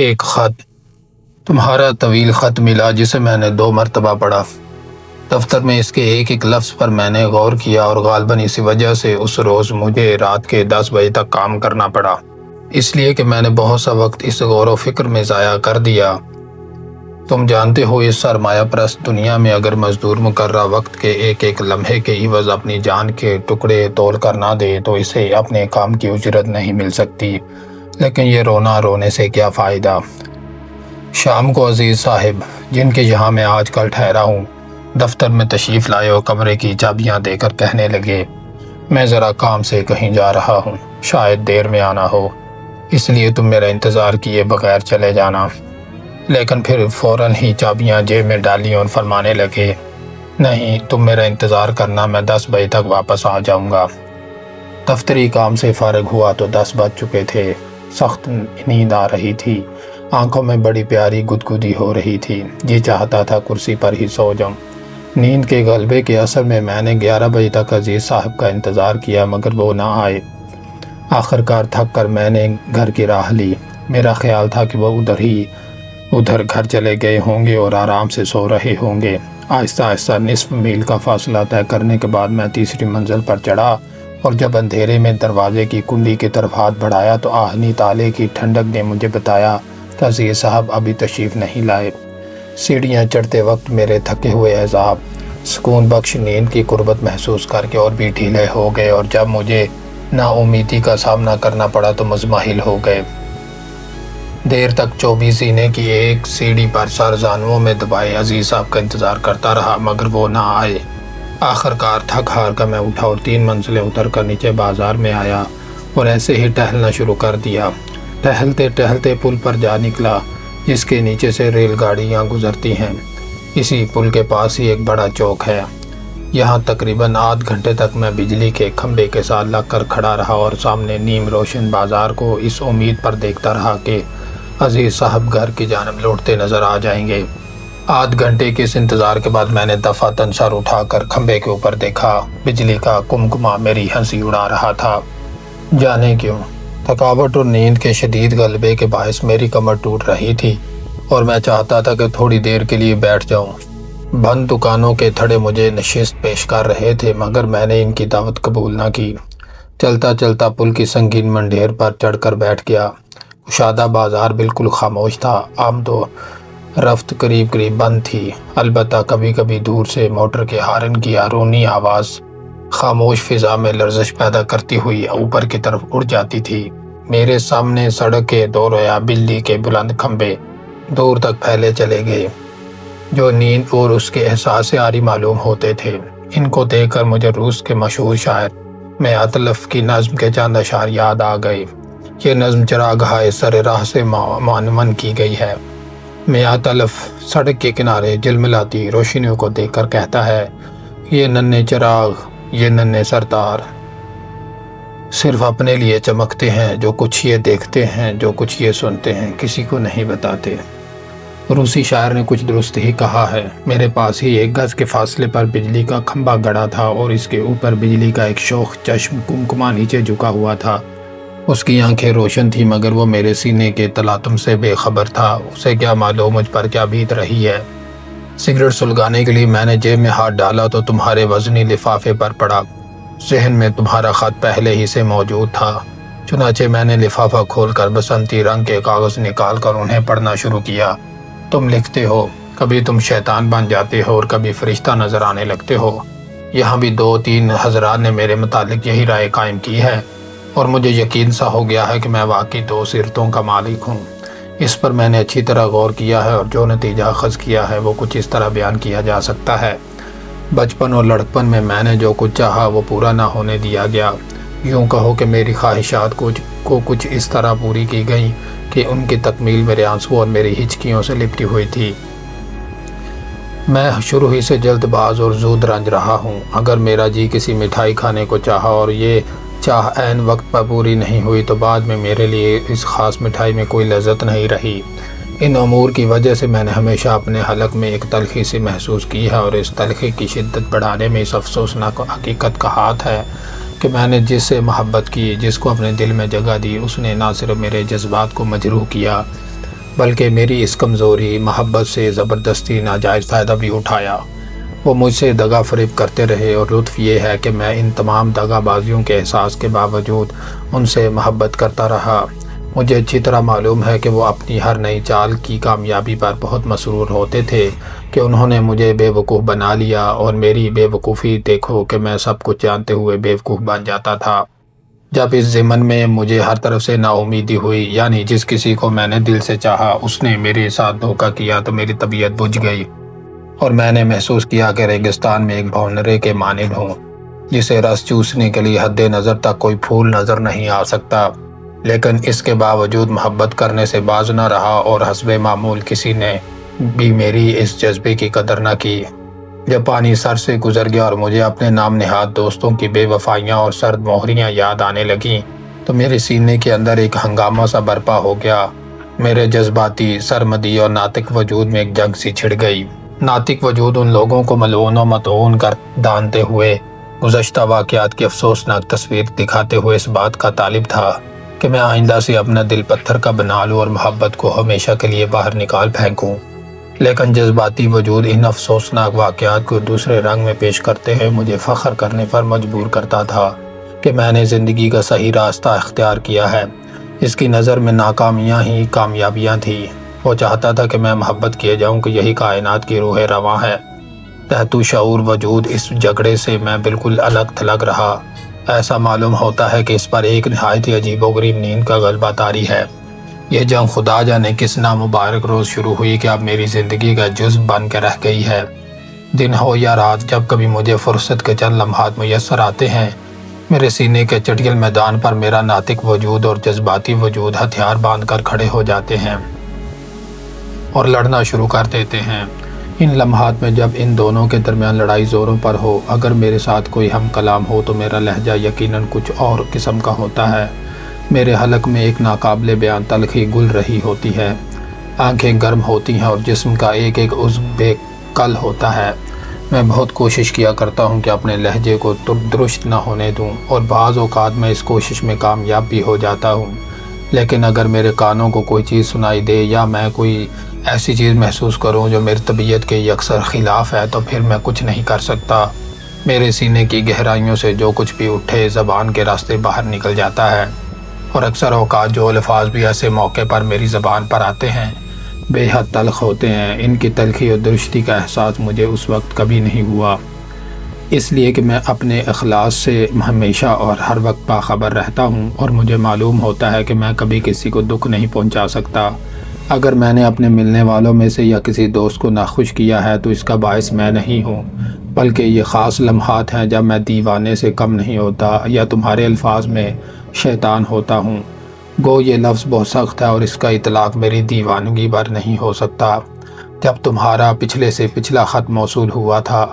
ایک خط، تمہارا طویل خط ملا جسے میں نے 2 مرتبہ پڑھا۔ دفتر میں اس کے ایک ایک لفظ پر میں نے غور کیا اور غالباً اسی وجہ سے اس روز مجھے رات کے 10 بجے تک کام کرنا پڑا، اس لیے کہ میں نے بہت سا وقت اس غور و فکر میں ضائع کر دیا۔ تم جانتے ہو اس سرمایہ پرست دنیا میں اگر مزدور مقررہ وقت کے ایک ایک لمحے کے عوض اپنی جان کے ٹکڑے تول کر نہ دے تو اسے اپنے کام کی اجرت نہیں مل سکتی، لیکن یہ رونے سے کیا فائدہ۔ شام کو عزیز صاحب، جن کے یہاں میں آج کل ٹھہرا ہوں، دفتر میں تشریف لائے اور کمرے کی چابیاں دے کر کہنے لگے، میں ذرا کام سے کہیں جا رہا ہوں، شاید دیر میں آنا ہو، اس لیے تم میرا انتظار کیے بغیر چلے جانا۔ لیکن پھر فوراً ہی چابیاں جیب میں ڈالی اور فرمانے لگے، نہیں، تم میرا انتظار کرنا، میں 10 بجے تک واپس آ جاؤں گا۔ دفتری کام سے فارغ ہوا تو 10 بج چکے تھے۔ سخت نیند آ رہی تھی، آنکھوں میں بڑی پیاری گدگدی ہو رہی تھی، جی چاہتا تھا کرسی پر ہی سو جاؤں۔ نیند کے غلبے کے اثر میں نے 11 بجے تک عزیز صاحب کا انتظار کیا مگر وہ نہ آئے۔ آخر کار تھک کر میں نے گھر کی راہ لی۔ میرا خیال تھا کہ وہ ادھر گھر چلے گئے ہوں گے اور آرام سے سو رہے ہوں گے۔ آہستہ آہستہ نصف میل کا فاصلہ طے کرنے کے بعد میں تیسری منزل پر چڑھا اور جب اندھیرے میں دروازے کی کنڈی کی طرف ہاتھ بڑھایا تو آہنی تالے کی ٹھنڈک نے مجھے بتایا کہ عزیز صاحب ابھی تشریف نہیں لائے۔ سیڑھیاں چڑھتے وقت میرے تھکے ہوئے اعصاب سکون بخش نیند کی قربت محسوس کر کے اور بھی ڈھیلے ہو گئے اور جب مجھے نا امیدی کا سامنا کرنا پڑا تو مزمحل ہو گئے۔ دیر تک چوبی سینے کی ایک سیڑھی پر سر زانوؤں میں دبائے عزیز صاحب کا انتظار کرتا رہا مگر وہ نہ آئے۔ آخر کار تھک ہار کر میں اٹھا اور 3 منزلیں اتر کر نیچے بازار میں آیا اور ایسے ہی ٹہلنا شروع کر دیا۔ ٹہلتے ٹہلتے پل پر جا نکلا جس کے نیچے سے ریل گاڑیاں گزرتی ہیں۔ اسی پل کے پاس ہی ایک بڑا چوک ہے۔ یہاں تقریباً آدھ گھنٹے تک میں بجلی کے کھمبے کے ساتھ لگ کر کھڑا رہا اور سامنے نیم روشن بازار کو اس امید پر دیکھتا رہا کہ عزیز صاحب گھر کی جانب لوٹتے نظر آ جائیں گے۔ آدھ گھنٹے کے اس انتظار کے بعد میں نے دفعتاً سر اٹھا کر کھمبے کے اوپر دیکھا۔ بجلی کا کمکما میری ہنسی اڑا رہا تھا۔ جانے کیوں، تھکاوٹ اور نیند کے شدید غلبے کے باعث میری کمر ٹوٹ رہی تھی اور میں چاہتا تھا کہ تھوڑی دیر کے لیے بیٹھ جاؤں۔ بند دکانوں کے تھڑے مجھے نشست پیش کر رہے تھے مگر میں نے ان کی دعوت قبول نہ کی۔ چلتا چلتا پل کی سنگین منڈھیر پر چڑھ کر بیٹھ گیا۔ کشادہ بازار بالکل خاموش تھا۔ آمد و رفت قریب بند تھی، البتہ کبھی کبھی دور سے موٹر کے ہارن کی آرونی آواز خاموش فضا میں لرزش پیدا کرتی ہوئی اوپر کی طرف اڑ جاتی تھی۔ میرے سامنے سڑک کے 2 رویا بجلی کے بلند کھمبے دور تک پھیلے چلے گئے جو نیند اور اس کے احساس سے عاری معلوم ہوتے تھے۔ ان کو دیکھ کر مجھے روس کے مشہور شاعر میاتلف کی نظم کے چند اشعار یاد آ گئے۔ یہ نظم چراغاہ سر راہ سے معنون کی گئی ہے۔ میاتلف سڑک کے کنارے جلملاتی روشنیوں کو دیکھ کر کہتا ہے، یہ ننھے چراغ، یہ ننھے سرتار صرف اپنے لیے چمکتے ہیں، جو کچھ یہ دیکھتے ہیں، جو کچھ یہ سنتے ہیں، کسی کو نہیں بتاتے۔ روسی شاعر نے کچھ درست ہی کہا ہے۔ میرے پاس ہی 1 گز کے فاصلے پر بجلی کا کھمبا گڑا تھا اور اس کے اوپر بجلی کا ایک شوخ چشم کمکما نیچے جھکا ہوا تھا۔ اس کی آنکھیں روشن تھیں مگر وہ میرے سینے کے تلاطم سے بے خبر تھا۔ اسے کیا معلوم مجھ پر کیا بیت رہی ہے۔ سگریٹ سلگانے کے لیے میں نے جیب میں ہاتھ ڈالا تو تمہارے وزنی لفافے پر پڑا۔ ذہن میں تمہارا خط پہلے ہی سے موجود تھا، چنانچہ میں نے لفافہ کھول کر بسنتی رنگ کے کاغذ نکال کر انہیں پڑھنا شروع کیا۔ تم لکھتے ہو، کبھی تم شیطان بن جاتے ہو اور کبھی فرشتہ نظر آنے لگتے ہو۔ یہاں بھی 2-3 حضرات نے میرے متعلق یہی رائے قائم کی ہے اور مجھے یقین سا ہو گیا ہے کہ میں واقعی 2 سیرتوں کا مالک ہوں۔ اس پر میں نے اچھی طرح غور کیا ہے اور جو نتیجہ اخذ کیا ہے وہ کچھ اس طرح بیان کیا جا سکتا ہے۔ بچپن اور لڑکپن میں نے جو کچھ چاہا وہ پورا نہ ہونے دیا گیا۔ یوں کہو کہ میری خواہشات کو کچھ اس طرح پوری کی گئیں کہ ان کی تکمیل میرے آنسو اور میری ہچکیوں سے لپٹی ہوئی تھی۔ میں شروع ہی سے جلد باز اور زود رنج رہا ہوں۔ اگر میرا جی کسی مٹھائی کھانے کو چاہا اور یہ چاہ عین وقت پر پوری نہیں ہوئی تو بعد میں میرے لیے اس خاص مٹھائی میں کوئی لذت نہیں رہی۔ ان امور کی وجہ سے میں نے ہمیشہ اپنے حلق میں ایک تلخی سی محسوس کی ہے اور اس تلخی کی شدت بڑھانے میں اس افسوسناک حقیقت کا ہاتھ ہے کہ میں نے جس سے محبت کی، جس کو اپنے دل میں جگہ دی، اس نے نہ صرف میرے جذبات کو مجروح کیا بلکہ میری اس کمزوری محبت سے زبردستی ناجائز فائدہ بھی اٹھایا۔ وہ مجھ سے دغا فریب کرتے رہے، اور لطف یہ ہے کہ میں ان تمام دغا بازیوں کے احساس کے باوجود ان سے محبت کرتا رہا۔ مجھے اچھی طرح معلوم ہے کہ وہ اپنی ہر نئی چال کی کامیابی پر بہت مسرور ہوتے تھے کہ انہوں نے مجھے بے وقوف بنا لیا، اور میری بے وقوفی دیکھو کہ میں سب کچھ جانتے ہوئے بے وقوف بن جاتا تھا۔ جب اس ضمن میں مجھے ہر طرف سے نا امیدی ہوئی، یعنی جس کسی کو میں نے دل سے چاہا اس نے میرے ساتھ دھوکہ کیا، تو میری طبیعت بجھ گئی، اور میں نے محسوس کیا کہ ریگستان میں ایک بھونرے کے مانند ہوں جسے رس چوسنے کے لیے حد نظر تک کوئی پھول نظر نہیں آ سکتا۔ لیکن اس کے باوجود محبت کرنے سے باز نہ رہا، اور حسب معمول کسی نے بھی میری اس جذبے کی قدر نہ کی۔ جب پانی سر سے گزر گیا اور مجھے اپنے نام نہاد دوستوں کی بے وفائیاں اور سرد موہریاں یاد آنے لگیں، تو میرے سینے کے اندر ایک ہنگامہ سا برپا ہو گیا۔ میرے جذباتی، سرمدی اور ناطق وجود میں ایک جنگ سی چھڑ گئی۔ ناطق وجود ان لوگوں کو ملعون و مطعون گردانتے ہوئے، گزشتہ واقعات کی افسوسناک تصویر دکھاتے ہوئے اس بات کا طالب تھا کہ میں آئندہ سے اپنا دل پتھر کا بنا لوں اور محبت کو ہمیشہ کے لیے باہر نکال پھینکوں۔ لیکن جذباتی وجود ان افسوسناک واقعات کو دوسرے رنگ میں پیش کرتے ہوئے مجھے فخر کرنے پر مجبور کرتا تھا کہ میں نے زندگی کا صحیح راستہ اختیار کیا ہے۔ اس کی نظر میں ناکامیاں ہی کامیابیاں تھیں۔ وہ چاہتا تھا کہ میں محبت کیے جاؤں کہ یہی کائنات کی روح رواں ہے۔ تحت شعور وجود اس جھگڑے سے میں بالکل الگ تھلگ رہا۔ ایسا معلوم ہوتا ہے کہ اس پر ایک نہایت ہی عجیب و غریب نیند کا غلبہ طاری ہے۔ یہ جنگ خدا جانے کس نامبارک روز شروع ہوئی کہ اب میری زندگی کا جزو بن کے رہ گئی ہے۔ دن ہو یا رات، جب کبھی مجھے فرصت کے چند لمحات میسر آتے ہیں، میرے سینے کے چٹیل میدان پر میرا ناطق وجود اور جذباتی وجود ہتھیار باندھ کر کھڑے ہو جاتے ہیں اور لڑنا شروع کر دیتے ہیں۔ ان لمحات میں جب ان دونوں کے درمیان لڑائی زوروں پر ہو، اگر میرے ساتھ کوئی ہم کلام ہو تو میرا لہجہ یقیناً کچھ اور قسم کا ہوتا ہے۔ میرے حلق میں ایک ناقابل بیان تلخی گل رہی ہوتی ہے، آنکھیں گرم ہوتی ہیں اور جسم کا ایک ایک عضو بے کل ہوتا ہے۔ میں بہت کوشش کیا کرتا ہوں کہ اپنے لہجے کو درست نہ ہونے دوں، اور بعض اوقات میں اس کوشش میں کامیاب بھی ہو جاتا ہوں۔ لیکن اگر میرے کانوں کو کوئی چیز سنائی دے یا میں کوئی ایسی چیز محسوس کروں جو میری طبیعت کے یکسر خلاف ہے، تو پھر میں کچھ نہیں کر سکتا۔ میرے سینے کی گہرائیوں سے جو کچھ بھی اٹھے زبان کے راستے باہر نکل جاتا ہے، اور اکثر اوقات جو الفاظ بھی ایسے موقع پر میری زبان پر آتے ہیں بے حد تلخ ہوتے ہیں۔ ان کی تلخی اور درستی کا احساس مجھے اس وقت کبھی نہیں ہوا، اس لیے کہ میں اپنے اخلاص سے ہمیشہ اور ہر وقت باخبر رہتا ہوں، اور مجھے معلوم ہوتا ہے کہ میں کبھی کسی کو دکھ نہیں پہنچا سکتا۔ اگر میں نے اپنے ملنے والوں میں سے یا کسی دوست کو ناخوش کیا ہے تو اس کا باعث میں نہیں ہوں، بلکہ یہ خاص لمحات ہیں جب میں دیوانے سے کم نہیں ہوتا، یا تمہارے الفاظ میں شیطان ہوتا ہوں۔ گو یہ لفظ بہت سخت ہے اور اس کا اطلاق میری دیوانگی پر نہیں ہو سکتا۔ جب تمہارا پچھلے سے پچھلا خط موصول ہوا تھا،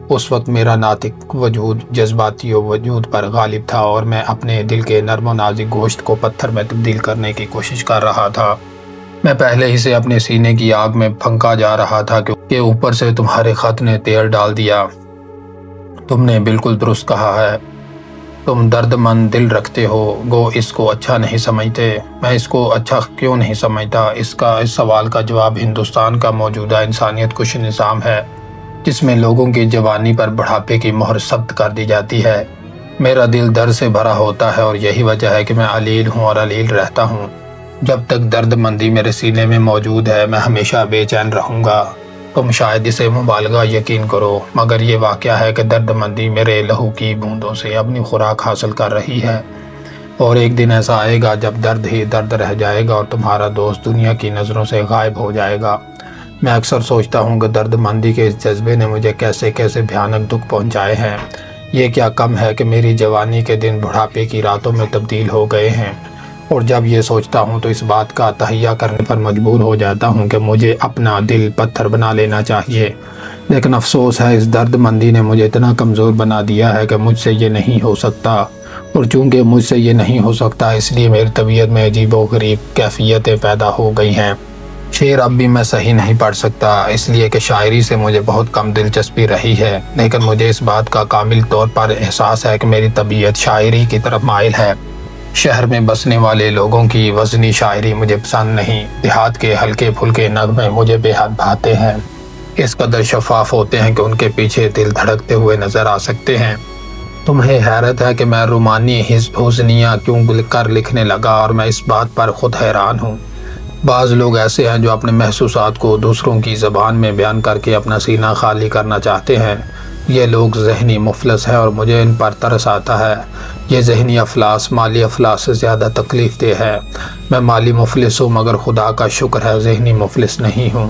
اس وقت میرا ناطق وجود جذباتی وجود پر غالب تھا، اور میں اپنے دل کے نرم و نازک گوشت کو پتھر میں تبدیل کرنے کی کوشش کر رہا تھا۔ میں پہلے ہی سے اپنے سینے کی آگ میں پھنکا جا رہا تھا کہ اوپر سے تمہارے خط نے تیل ڈال دیا۔ تم نے بالکل درست کہا ہے، تم درد مند دل رکھتے ہو، گو اس کو اچھا نہیں سمجھتے۔ میں اس کو اچھا کیوں نہیں سمجھتا؟ اس سوال کا جواب ہندوستان کا موجودہ انسانیت کش نظام ہے، جس میں لوگوں کی جوانی پر بڑھاپے کی مہر ثبت کر دی جاتی ہے۔ میرا دل درد سے بھرا ہوتا ہے، اور یہی وجہ ہے کہ میں علیل ہوں اور علیل رہتا ہوں۔ جب تک درد مندی میرے سینے میں موجود ہے، میں ہمیشہ بے چین رہوں گا۔ تم شاید اسے مبالغہ یقین کرو، مگر یہ واقعہ ہے کہ درد مندی میرے لہو کی بوندوں سے اپنی خوراک حاصل کر رہی ہے، اور ایک دن ایسا آئے گا جب درد ہی درد رہ جائے گا اور تمہارا دوست دنیا کی نظروں سے غائب ہو جائے گا۔ میں اکثر سوچتا ہوں کہ درد مندی کے اس جذبے نے مجھے کیسے کیسے بھیانک دکھ پہنچائے ہیں۔ یہ کیا کم ہے کہ میری جوانی کے دن بڑھاپے کی راتوں میں تبدیل ہو گئے ہیں، اور جب یہ سوچتا ہوں تو اس بات کا تہیہ کرنے پر مجبور ہو جاتا ہوں کہ مجھے اپنا دل پتھر بنا لینا چاہیے۔ لیکن افسوس ہے، اس درد مندی نے مجھے اتنا کمزور بنا دیا ہے کہ مجھ سے یہ نہیں ہو سکتا، اور چونکہ مجھ سے یہ نہیں ہو سکتا، اس لیے میری طبیعت میں عجیب و غریب کیفیتیں پیدا ہو گئی ہیں۔ شعر اب بھی میں صحیح نہیں پڑھ سکتا، اس لیے کہ شاعری سے مجھے بہت کم دلچسپی رہی ہے، لیکن مجھے اس بات کا کامل طور پر احساس ہے کہ میری طبیعت شاعری کی طرف مائل ہے۔ شہر میں بسنے والے لوگوں کی وزنی شاعری مجھے پسند نہیں، دیہات کے ہلکے پھلکے نغمے مجھے بے حد بھاتے ہیں، اس قدر شفاف ہوتے ہیں کہ ان کے پیچھے دل دھڑکتے ہوئے نظر آ سکتے ہیں۔ تمہیں حیرت ہے کہ میں رومانی حزنیاں کیوں کر لکھنے لگا، اور میں اس بات پر خود حیران ہوں۔ بعض لوگ ایسے ہیں جو اپنے محسوسات کو دوسروں کی زبان میں بیان کر کے اپنا سینہ خالی کرنا چاہتے ہیں۔ یہ لوگ ذہنی مفلس ہیں اور مجھے ان پر ترس آتا ہے۔ یہ ذہنی افلاس مالی افلاس سے زیادہ تکلیف دہ ہے۔ میں مالی مفلس ہوں، مگر خدا کا شکر ہے ذہنی مفلس نہیں ہوں،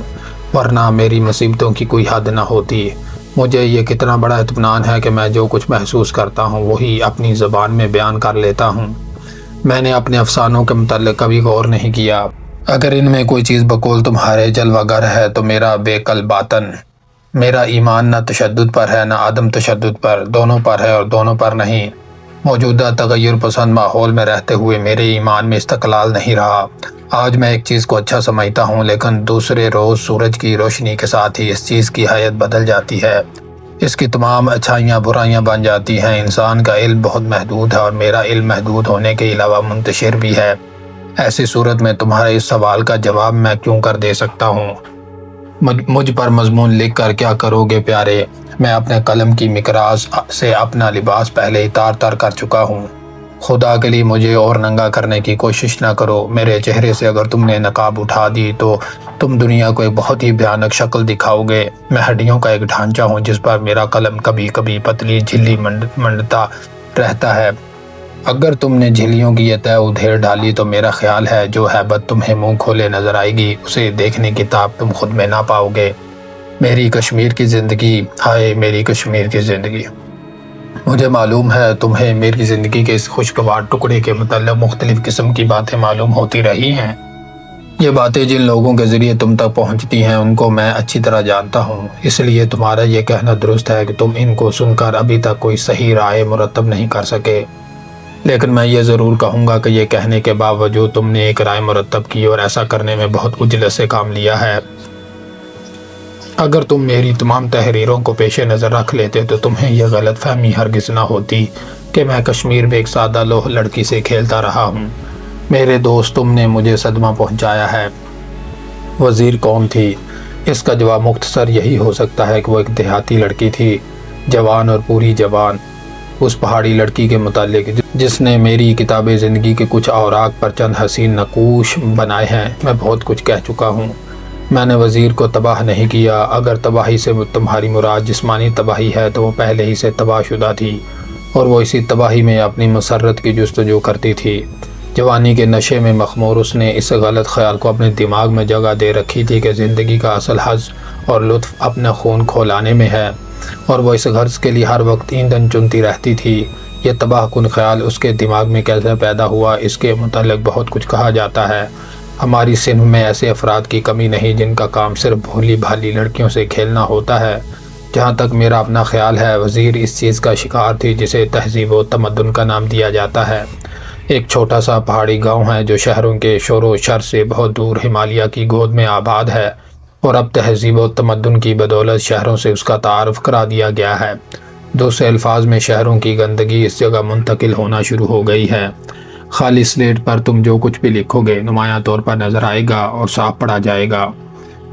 ورنہ میری مصیبتوں کی کوئی حد نہ ہوتی۔ مجھے یہ کتنا بڑا اطمینان ہے کہ میں جو کچھ محسوس کرتا ہوں وہی اپنی زبان میں بیان کر لیتا ہوں۔ میں نے اپنے افسانوں کے متعلق کبھی غور نہیں کیا۔ اگر ان میں کوئی چیز بقول تمہارے جلوہ گر ہے تو میرا بے کل باطن، میرا ایمان نہ تشدد پر ہے نہ عدم تشدد پر، دونوں پر ہے اور دونوں پر نہیں۔ موجودہ تغیر پسند ماحول میں رہتے ہوئے میرے ایمان میں استقلال نہیں رہا۔ آج میں ایک چیز کو اچھا سمجھتا ہوں، لیکن دوسرے روز سورج کی روشنی کے ساتھ ہی اس چیز کی حیت بدل جاتی ہے، اس کی تمام اچھائیاں برائیاں بن جاتی ہیں۔ انسان کا علم بہت محدود ہے اور میرا علم محدود ہونے کے علاوہ منتشر بھی ہے۔ ایسی صورت میں تمہارے اس سوال کا جواب میں کیوں کر دے سکتا ہوں؟ مجھ پر مضمون لکھ کر کیا کرو گے پیارے؟ میں اپنے قلم کی مقراظ سے اپنا لباس پہلے ہی تار تار کر چکا ہوں۔ خدا کے لیے مجھے اور ننگا کرنے کی کوشش نہ کرو۔ میرے چہرے سے اگر تم نے نقاب اٹھا دی تو تم دنیا کو ایک بہت ہی بھیانک شکل دکھاؤ گے۔ میں ہڈیوں کا ایک ڈھانچہ ہوں جس پر میرا قلم کبھی کبھی پتلی جھلی منڈتا رہتا ہے۔ اگر تم نے جھلیوں کی یہ تہ ادھیڑ ڈالی تو میرا خیال ہے جو ہیبت تمہیں منہ کھولے نظر آئے گی اسے دیکھنے کی تاب تم خود میں نہ پاؤ گے۔ میری کشمیر کی زندگی، ہائے میری کشمیر کی زندگی۔ مجھے معلوم ہے تمہیں میری زندگی کے اس خوشگوار ٹکڑے کے متعلق مختلف قسم کی باتیں معلوم ہوتی رہی ہیں۔ یہ باتیں جن لوگوں کے ذریعے تم تک پہنچتی ہیں ان کو میں اچھی طرح جانتا ہوں، اس لیے تمہارا یہ کہنا درست ہے کہ تم ان کو سن کر ابھی تک کوئی صحیح رائے مرتب نہیں کر سکے۔ لیکن میں یہ ضرور کہوں گا کہ یہ کہنے کے باوجود تم نے ایک رائے مرتب کی اور ایسا کرنے میں بہت عجلت سے کام لیا ہے۔ اگر تم میری تمام تحریروں کو پیش نظر رکھ لیتے تو تمہیں یہ غلط فہمی ہرگز نہ ہوتی کہ میں کشمیر میں ایک سادہ لوح لڑکی سے کھیلتا رہا ہوں۔ میرے دوست، تم نے مجھے صدمہ پہنچایا ہے۔ وزیر کون تھی؟ اس کا جواب مختصر یہی ہو سکتا ہے کہ وہ ایک دیہاتی لڑکی تھی، جوان اور پوری جوان۔ اس پہاڑی لڑکی کے متعلق جس نے میری کتاب زندگی کے کچھ اوراق پر چند حسین نقوش بنائے ہیں میں بہت کچھ کہہ چکا ہوں۔ میں نے وزیر کو تباہ نہیں کیا۔ اگر تباہی سے تمہاری مراد جسمانی تباہی ہے تو وہ پہلے ہی سے تباہ شدہ تھی اور وہ اسی تباہی میں اپنی مسرت کی جستجو کرتی تھی۔ جوانی کے نشے میں مخمور اس نے اس غلط خیال کو اپنے دماغ میں جگہ دے رکھی تھی کہ زندگی کا اصل حظ اور لطف اپنا خون کھولانے میں ہے، اور وہ اس غرض کے لیے ہر وقت ایندھن چنتی رہتی تھی۔ یہ تباہ کن خیال اس کے دماغ میں کیسے پیدا ہوا اس کے متعلق بہت کچھ کہا جاتا ہے۔ ہماری صنف میں ایسے افراد کی کمی نہیں جن کا کام صرف بھولی بھالی لڑکیوں سے کھیلنا ہوتا ہے۔ جہاں تک میرا اپنا خیال ہے وزیر اس چیز کا شکار تھی جسے تہذیب و تمدن کا نام دیا جاتا ہے۔ ایک چھوٹا سا پہاڑی گاؤں ہے جو شہروں کے شور و شر سے بہت دور ہمالیہ کی گود میں آباد ہے، اور اب تہذیب و تمدن کی بدولت شہروں سے اس کا تعارف کرا دیا گیا ہے۔ دوسرے الفاظ میں شہروں کی گندگی اس جگہ منتقل ہونا شروع ہو گئی ہے۔ خالی سلیٹ پر تم جو کچھ بھی لکھو گے نمایاں طور پر نظر آئے گا اور صاف پڑھا جائے گا۔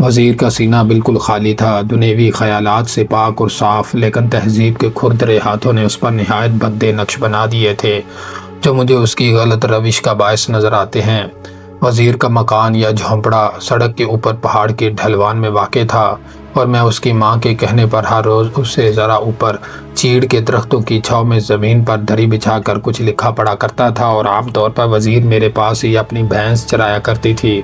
وزیر کا سینہ بالکل خالی تھا، دنیوی خیالات سے پاک اور صاف، لیکن تہذیب کے کھردرے ہاتھوں نے اس پر نہایت بھدے نقش بنا دیے تھے جو مجھے اس کی غلط روش کا باعث نظر آتے ہیں۔ وزیر کا مکان یا جھونپڑا سڑک کے اوپر پہاڑ کے ڈھلوان میں واقع تھا، اور میں اس کی ماں کے کہنے پر ہر روز اس سے ذرا اوپر چیڑ کے درختوں کی چھاؤں میں زمین پر دری بچھا کر کچھ لکھا پڑھا کرتا تھا، اور عام طور پر وزیر میرے پاس ہی اپنی بھینس چرایا کرتی تھی۔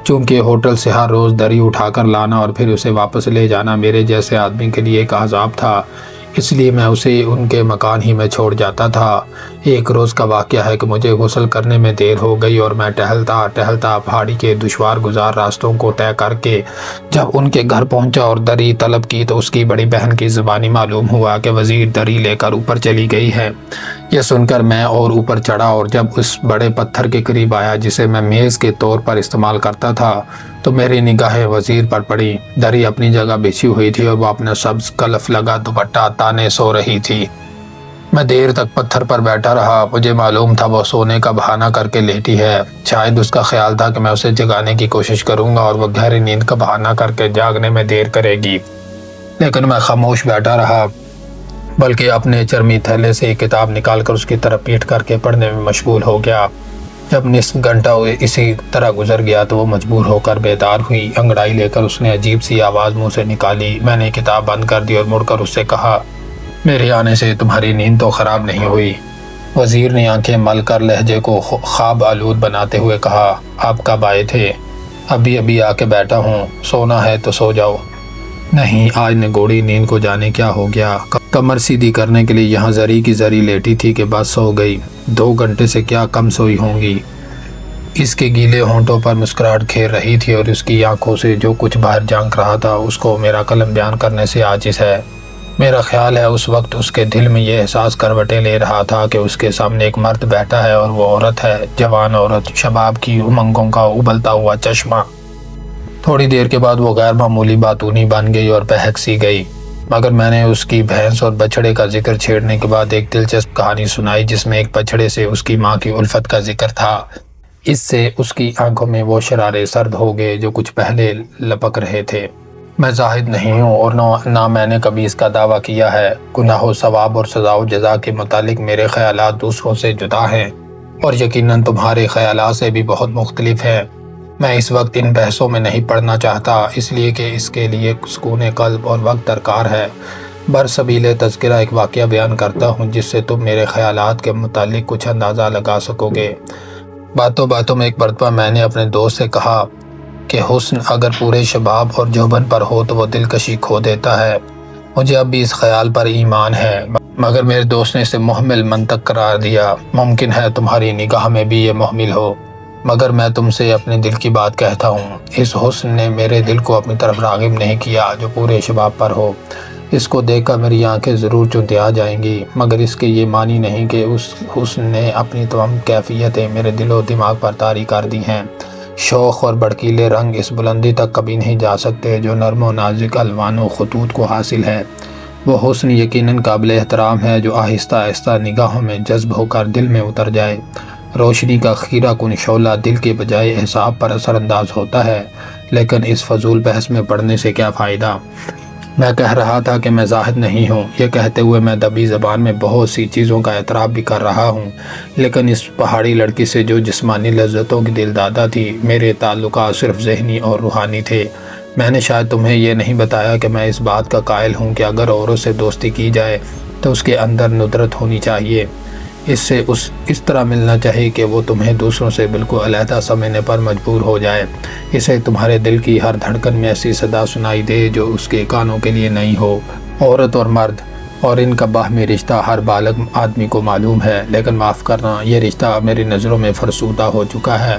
چونکہ ہوٹل سے ہر روز دری اٹھا کر لانا اور پھر اسے واپس لے جانا میرے جیسے آدمی کے لیے ایک عذاب تھا، اس لیے میں اسے ان کے مکان ہی میں چھوڑ جاتا تھا۔ ایک روز کا واقعہ ہے کہ مجھے غسل کرنے میں دیر ہو گئی اور میں ٹہلتا پہاڑی کے دشوار گزار راستوں کو طے کر کے جب ان کے گھر پہنچا اور دری طلب کی تو اس کی بڑی بہن کی زبانی معلوم ہوا کہ وزیر دری لے کر اوپر چلی گئی ہے۔ یہ سن کر میں اور اوپر چڑھا اور جب اس بڑے پتھر کے قریب آیا جسے میں میز کے طور پر استعمال کرتا تھا تو میری نگاہیں وزیر پر پڑی۔ دری اپنی جگہ بچھی ہوئی تھی اور وہ اپنا سبز کلف لگا دوپٹہ تانے سو رہی تھی۔ میں دیر تک پتھر پر بیٹھا رہا۔ مجھے معلوم تھا وہ سونے کا بہانہ کر کے لیٹی ہے۔ شاید اس کا خیال تھا کہ میں اسے جگانے کی کوشش کروں گا اور وہ گہری نیند کا بہانہ کر کے جاگنے میں دیر کرے گی، لیکن میں خاموش بیٹھا رہا، بلکہ اپنے چرمی تھیلے سے ایک کتاب نکال کر اس کی طرف پیٹ کر کے پڑھنے میں مشغول ہو گیا۔ جب نصف گھنٹہ اسی طرح گزر گیا تو وہ مجبور ہو کر بیدار ہوئی۔ انگڑائی لے کر اس نے عجیب سی آواز منہ سے نکالی۔ میں نے کتاب بند کر دی اور مڑ کر اس سے کہا، میرے آنے سے تمہاری نیند تو خراب نہیں ہوئی؟ وزیر نے آنکھیں مل کر لہجے کو خواب آلود بناتے ہوئے کہا، آپ کب آئے تھے؟ ابھی آ کے بیٹھا ہوں، سونا ہے تو سو جاؤ۔ نہیں، آج نگوڑی نیند کو جانے کیا ہو گیا، کمر سیدھی کرنے کے لیے یہاں زری کی زری لیٹی تھی کہ بس سو گئی۔ 2 گھنٹے سے کیا کم سوئی ہوں گی۔ اس کے گیلے ہونٹوں پر مسکراہٹ کھیر رہی تھی اور اس کی آنکھوں سے جو کچھ باہر جھانک رہا تھا اس کو میرا قلم بیان کرنے سے عاجز ہے۔ میرا خیال ہے اس وقت اس کے دل میں یہ احساس کروٹیں لے رہا تھا کہ اس کے سامنے ایک مرد بیٹھا ہے اور وہ عورت ہے، جوان عورت، شباب کی امنگوں کا ابلتا ہوا چشمہ۔ تھوڑی دیر کے بعد وہ غیر معمولی باتونی بن گئی اور بہک سی گئی، مگر میں نے اس کی بھینس اور بچڑے کا ذکر چھیڑنے کے بعد ایک دلچسپ کہانی سنائی جس میں ایک بچڑے سے اس کی ماں کی الفت کا ذکر تھا۔ اس سے اس کی آنکھوں میں وہ شرارے سرد ہو گئے جو کچھ پہلے لپک رہے تھے۔ میں زاہد نہیں ہوں اور نہ میں نے کبھی اس کا دعویٰ کیا ہے۔ گناہ و ثواب اور سزا و جزا کے متعلق میرے خیالات دوسروں سے جدا ہیں اور یقیناً تمہارے خیالات سے بھی بہت مختلف ہیں۔ میں اس وقت ان بحثوں میں نہیں پڑھنا چاہتا، اس لیے کہ اس کے لیے سکون قلب اور وقت درکار ہے۔ برسبیل تذکرہ ایک واقعہ بیان کرتا ہوں جس سے تم میرے خیالات کے متعلق کچھ اندازہ لگا سکو گے۔ باتوں میں ایک مرتبہ میں نے اپنے دوست سے کہا کہ حسن اگر پورے شباب اور جوبن پر ہو تو وہ دلکشی کھو دیتا ہے۔ مجھے اب بھی اس خیال پر ایمان ہے، مگر میرے دوست نے اسے محمل منطق قرار دیا۔ ممکن ہے تمہاری نگاہ میں بھی یہ محمل ہو، مگر میں تم سے اپنے دل کی بات کہتا ہوں۔ اس حسن نے میرے دل کو اپنی طرف راغب نہیں کیا جو پورے شباب پر ہو۔ اس کو دیکھ کر میری آنکھیں ضرور چونتیا جائیں گی، مگر اس کے یہ معنی نہیں کہ اس حسن نے اپنی تمام کیفیتیں میرے دل و دماغ پر طاری کر دی ہیں۔ شوخ اور بھڑکیلے رنگ اس بلندی تک کبھی نہیں جا سکتے جو نرم و نازک الوان و خطوط کو حاصل ہے۔ وہ حسن یقیناً قابل احترام ہے جو آہستہ آہستہ نگاہوں میں جذب ہو کر دل میں اتر جائے۔ روشنی کا خیرہ کن شعلہ دل کے بجائے احساب پر اثر انداز ہوتا ہے، لیکن اس فضول بحث میں پڑھنے سے کیا فائدہ۔ میں کہہ رہا تھا کہ میں زاہد نہیں ہوں۔ یہ کہتے ہوئے میں دبی زبان میں بہت سی چیزوں کا اعتراف بھی کر رہا ہوں، لیکن اس پہاڑی لڑکی سے جو جسمانی لذتوں کی دلدادہ تھی، میرے تعلقات صرف ذہنی اور روحانی تھے۔ میں نے شاید تمہیں یہ نہیں بتایا کہ میں اس بات کا قائل ہوں کہ اگر عورت سے دوستی کی جائے تو اس کے اندر ندرت ہونی چاہیے، اس سے اس طرح ملنا چاہیے کہ وہ تمہیں دوسروں سے بالکل علیحدہ سمجھنے پر مجبور ہو جائے، اسے تمہارے دل کی ہر دھڑکن میں ایسی صدا سنائی دے جو اس کے کانوں کے لیے نہیں ہو۔ عورت اور مرد اور ان کا باہمی رشتہ ہر بالغ آدمی کو معلوم ہے، لیکن معاف کرنا، یہ رشتہ میری نظروں میں فرسودہ ہو چکا ہے۔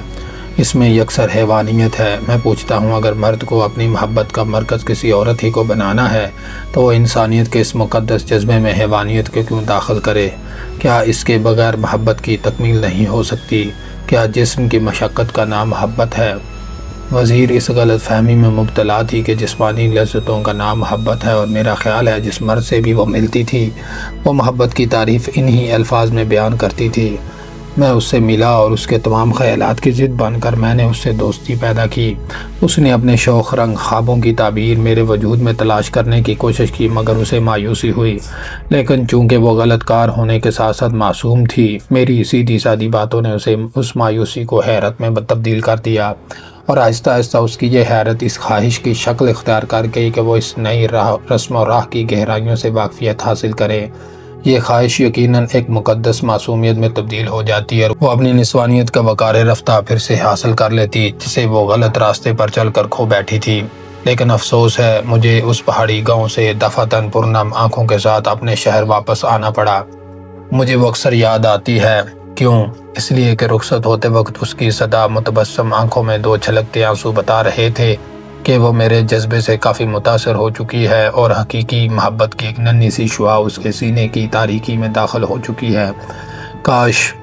اس میں یکسر حیوانیت ہے۔ میں پوچھتا ہوں اگر مرد کو اپنی محبت کا مرکز کسی عورت ہی کو بنانا ہے تو وہ انسانیت کے اس مقدس جذبے میں حیوانیت کو کیوں داخل کرے؟ کیا اس کے بغیر محبت کی تکمیل نہیں ہو سکتی؟ کیا جسم کی مشقت کا نام محبت ہے؟ وزیر اس غلط فہمی میں مبتلا تھی کہ جسمانی لذتوں کا نام محبت ہے، اور میرا خیال ہے جس مرد سے بھی وہ ملتی تھی وہ محبت کی تعریف انہی الفاظ میں بیان کرتی تھی۔ میں اس سے ملا اور اس کے تمام خیالات کی ضد بن کر میں نے اس سے دوستی پیدا کی۔ اس نے اپنے شوخ رنگ خوابوں کی تعبیر میرے وجود میں تلاش کرنے کی کوشش کی، مگر اسے مایوسی ہوئی۔ لیکن چونکہ وہ غلط کار ہونے کے ساتھ ساتھ معصوم تھی، میری سیدھی سادی باتوں نے اسے اس مایوسی کو حیرت میں تبدیل کر دیا، اور آہستہ آہستہ اس کی یہ حیرت اس خواہش کی شکل اختیار کر گئی کہ وہ اس نئی رسم و راہ کی گہرائیوں سے واقفیت حاصل کرے۔ یہ خواہش یقیناً ایک مقدس معصومیت میں تبدیل ہو جاتی ہے اور وہ اپنی نسوانیت کا وقار رفتہ پھر سے حاصل کر لیتی جسے وہ غلط راستے پر چل کر کھو بیٹھی تھی۔ لیکن افسوس ہے مجھے اس پہاڑی گاؤں سے دفعتاً پرنم آنکھوں کے ساتھ اپنے شہر واپس آنا پڑا۔ مجھے وہ اکثر یاد آتی ہے۔ کیوں؟ اس لیے کہ رخصت ہوتے وقت اس کی صدا متبسم آنکھوں میں 2 چھلکتے آنسو بتا رہے تھے کہ وہ میرے جذبے سے کافی متاثر ہو چکی ہے اور حقیقی محبت کی ایک ننھی سی شعاع اس کے سینے کی تاریکی میں داخل ہو چکی ہے۔ کاش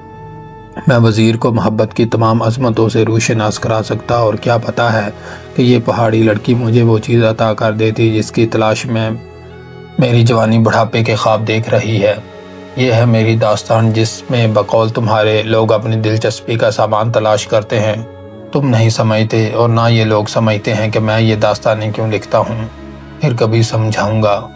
میں وزیر کو محبت کی تمام عظمتوں سے روشناس کرا سکتا، اور کیا پتہ ہے کہ یہ پہاڑی لڑکی مجھے وہ چیز عطا کر دیتی جس کی تلاش میں میری جوانی بڑھاپے کے خواب دیکھ رہی ہے۔ یہ ہے میری داستان جس میں بقول تمہارے لوگ اپنی دلچسپی کا سامان تلاش کرتے ہیں۔ تم نہیں سمجھتے اور نہ یہ لوگ سمجھتے ہیں کہ میں یہ داستانیں کیوں لکھتا ہوں۔ پھر کبھی سمجھاؤں گا۔